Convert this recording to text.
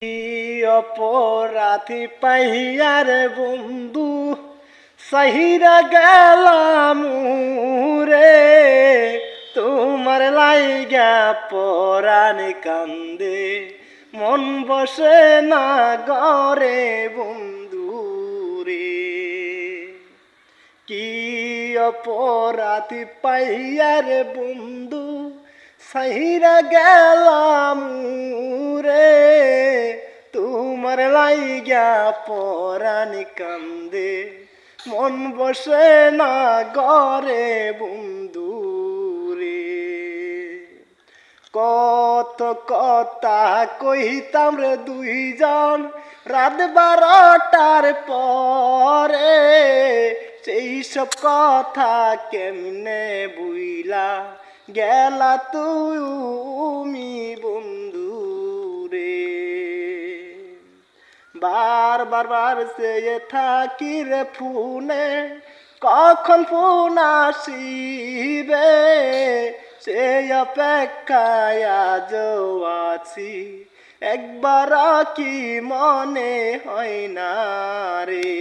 কি অপরাধী পাইয়ার বন্ধু সাহিরা গেলাম রে, তোমার লাইগা পরাণ কান্দে মন বসে না গরে বন্ধু রে। কি অপরাধী পাইয়ার বন্ধু সাহিরা গেলাম রে, তোমার লাইগা পরাণ কান্দে মন বসে না গরে বন্ধু রে। কত কথা কইতাম রে দুইজন রাত 12টার পরে, সেই সব কথা কেমনে বুইলা গেলা তুমি বন্ধু রে। বার সে থাকি রে ফোনে, কখন ফোন আসিবে সে অপেক্ষায় আজও আছি, একবার কি মনে হয় না রে।